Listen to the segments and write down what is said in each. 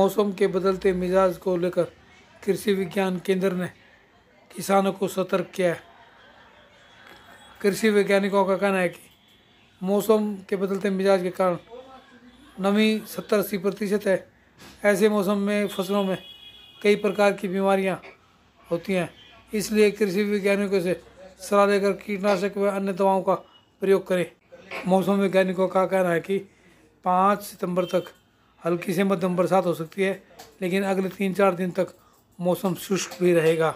मौसम के बदलते मिजाज को लेकर कृषि विज्ञान केंद्र ने किसानों को सतर्क किया है। कृषि वैज्ञानिकों का कहना है कि मौसम के बदलते मिजाज के कारण नमी 70-80% है। ऐसे मौसम में फसलों में कई प्रकार की बीमारियां होती हैं, इसलिए कृषि वैज्ञानिकों से सलाह लेकर कीटनाशक व अन्य दवाओं का प्रयोग करें। मौसम वैज्ञानिकों का कहना है कि 5 सितंबर तक हल्की से मध्यम बरसात हो सकती है, लेकिन अगले 3-4 दिन तक मौसम शुष्क भी रहेगा।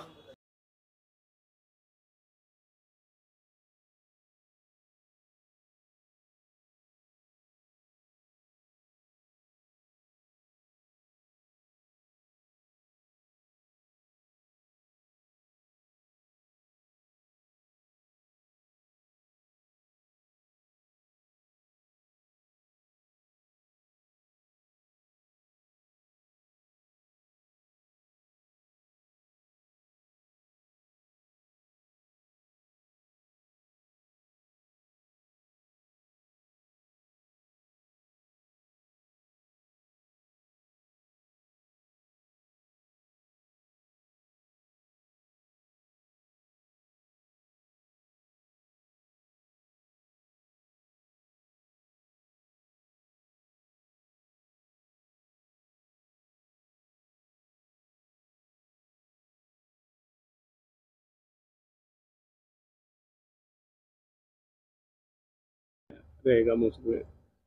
रहेगा मौसम में?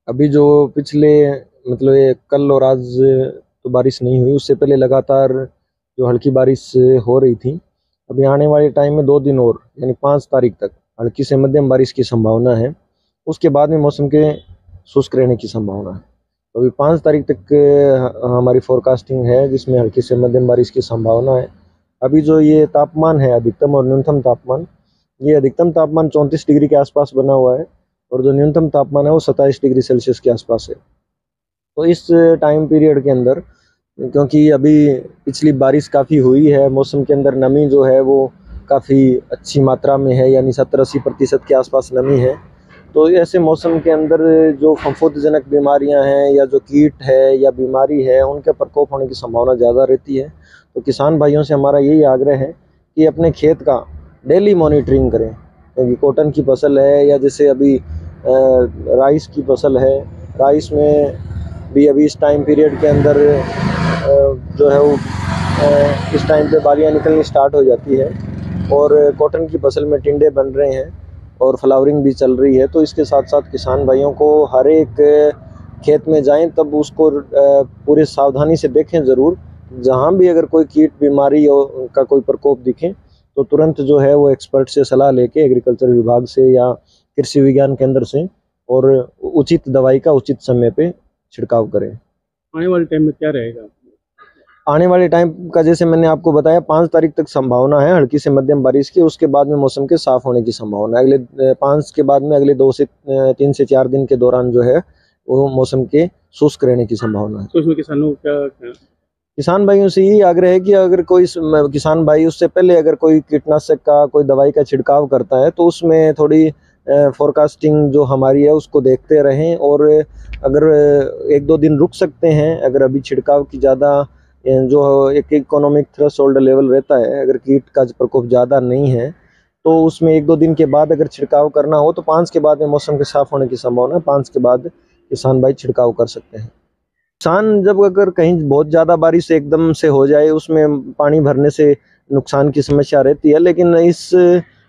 अभी जो पिछले मतलब ये कल और आज तो बारिश नहीं हुई, उससे पहले लगातार जो हल्की बारिश हो रही थी। अभी आने वाले टाइम में 2 दिन और यानी 5 तारीख तक हल्की से मध्यम बारिश की संभावना है। उसके बाद में मौसम के शुष्क रहने की संभावना है। तो अभी 5 तारीख तक हमारी फोरकास्टिंग है, जिसमें हल्की से मध्यम बारिश की संभावना है। अभी जो ये तापमान है, अधिकतम और न्यूनतम तापमान, ये अधिकतम तापमान 34 डिग्री के आसपास बना हुआ है और जो न्यूनतम तापमान है वो 27 डिग्री सेल्सियस के आसपास है। तो इस टाइम पीरियड के अंदर, क्योंकि अभी पिछली बारिश काफ़ी हुई है, मौसम के अंदर नमी जो है वो काफ़ी अच्छी मात्रा में है, यानी 70-80% के आसपास नमी है। तो ऐसे मौसम के अंदर जो फफूंदजनक बीमारियां हैं या जो कीट है या बीमारी है, उनके प्रकोप होने की संभावना ज़्यादा रहती है। तो किसान भाइयों से हमारा यही आग्रह है कि अपने खेत का डेली मॉनिटरिंग करें, क्योंकि कॉटन की फसल है या जैसे अभी राइस की फसल है, राइस में भी अभी इस टाइम पीरियड के अंदर जो है वो इस टाइम पे बालियाँ निकलनी स्टार्ट हो जाती है और कॉटन की फसल में टिंडे बन रहे हैं और फ्लावरिंग भी चल रही है। तो इसके साथ साथ किसान भाइयों को हर एक खेत में जाएं तब उसको पूरी सावधानी से देखें ज़रूर। जहाँ भी अगर कोई कीट बीमारी का कोई प्रकोप दिखे तो तुरंत जो है वो एक्सपर्ट से सलाह लेके एग्रीकल्चर विभाग से या कृषि विज्ञान केंद्र से और उचित दवाई का उचित समय पे छिड़काव करें। आने वाले टाइम में क्या रहेगा? आने वाले टाइम का जैसे मैंने आपको बताया 5 तारीख तक संभावना है हल्की से मध्यम बारिश की। उसके बाद में मौसम के साफ होने की संभावना है। अगले 5 के बाद में अगले 3 से 4 दिन के दौरान जो है वो मौसम के शुष्क रहने की संभावना है। तो इसमें किसानों को क्या किसान भाइयों से यही आग्रह है कि अगर कोई किसान भाई उससे पहले अगर कोई कीटनाशक का कोई दवाई का छिड़काव करता है तो उसमें थोड़ी फोरकास्टिंग जो हमारी है उसको देखते रहें और अगर 1-2 दिन रुक सकते हैं, अगर अभी छिड़काव की ज़्यादा जो एक इकोनॉमिक थ्रेशोल्ड लेवल रहता है, अगर कीट का प्रकोप ज़्यादा नहीं है तो उसमें 1-2 दिन के बाद अगर छिड़काव करना हो तो 5 के बाद में मौसम के साफ होने की संभावना है। 5 के बाद किसान भाई छिड़काव कर सकते हैं। किसान जब अगर कहीं बहुत ज़्यादा बारिश एकदम से हो जाए, उसमें पानी भरने से नुकसान की समस्या रहती है, लेकिन इस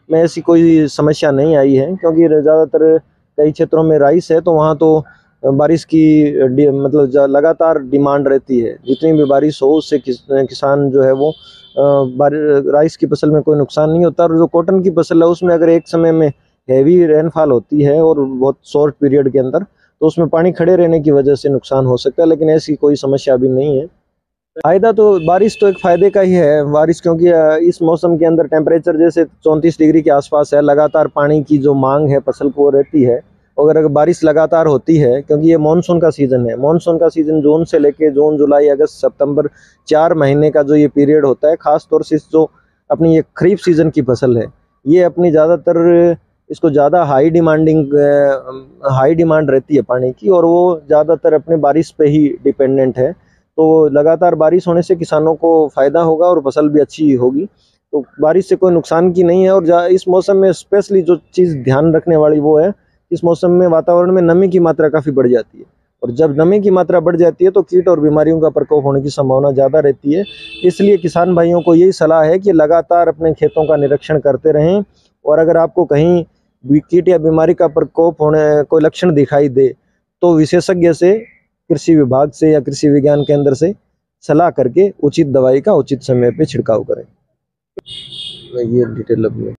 में ऐसी कोई समस्या नहीं आई है, क्योंकि ज़्यादातर कई क्षेत्रों में राइस है तो वहाँ तो बारिश की मतलब लगातार डिमांड रहती है। जितनी भी बारिश हो उससे किसान जो है वो राइस की फसल में कोई नुकसान नहीं होता। और जो कॉटन की फसल है उसमें अगर एक समय में हैवी रेनफॉल होती है और बहुत शॉर्ट पीरियड के अंदर, तो उसमें पानी खड़े रहने की वजह से नुकसान हो सकता है, लेकिन ऐसी कोई समस्या अभी नहीं है। फायदा तो बारिश तो एक फ़ायदे का ही है बारिश, क्योंकि इस मौसम के अंदर टेम्परेचर जैसे 34 डिग्री के आसपास है, लगातार पानी की जो मांग है फसल को रहती है। अगर बारिश लगातार होती है, क्योंकि ये मानसून का सीज़न है, मानसून का सीज़न जून से लेके जून, जुलाई, अगस्त, सितंबर 4 महीने का जो ये पीरियड होता है, ख़ास तौर से जो अपनी ये खरीफ सीज़न की फसल है, ये अपनी ज़्यादातर इसको ज़्यादा हाई डिमांड रहती है पानी की, और वो ज़्यादातर अपने बारिश पे ही डिपेंडेंट है। तो लगातार बारिश होने से किसानों को फ़ायदा होगा और फसल भी अच्छी होगी। तो बारिश से कोई नुकसान की नहीं है। और इस मौसम में स्पेशली जो चीज़ ध्यान रखने वाली वो है, इस मौसम में वातावरण में नमी की मात्रा काफ़ी बढ़ जाती है, और जब नमी की मात्रा बढ़ जाती है तो कीट और बीमारियों का प्रकोप होने की संभावना ज़्यादा रहती है। इसलिए किसान भाइयों को यही सलाह है कि लगातार अपने खेतों का निरीक्षण करते रहें, और अगर आपको कहीं भी कीट या बीमारी का प्रकोप होने कोई लक्षण दिखाई दे तो विशेषज्ञ से, कृषि विभाग से या कृषि विज्ञान केंद्र से सलाह करके उचित दवाई का उचित समय पे छिड़काव करें। ये डिटेल अब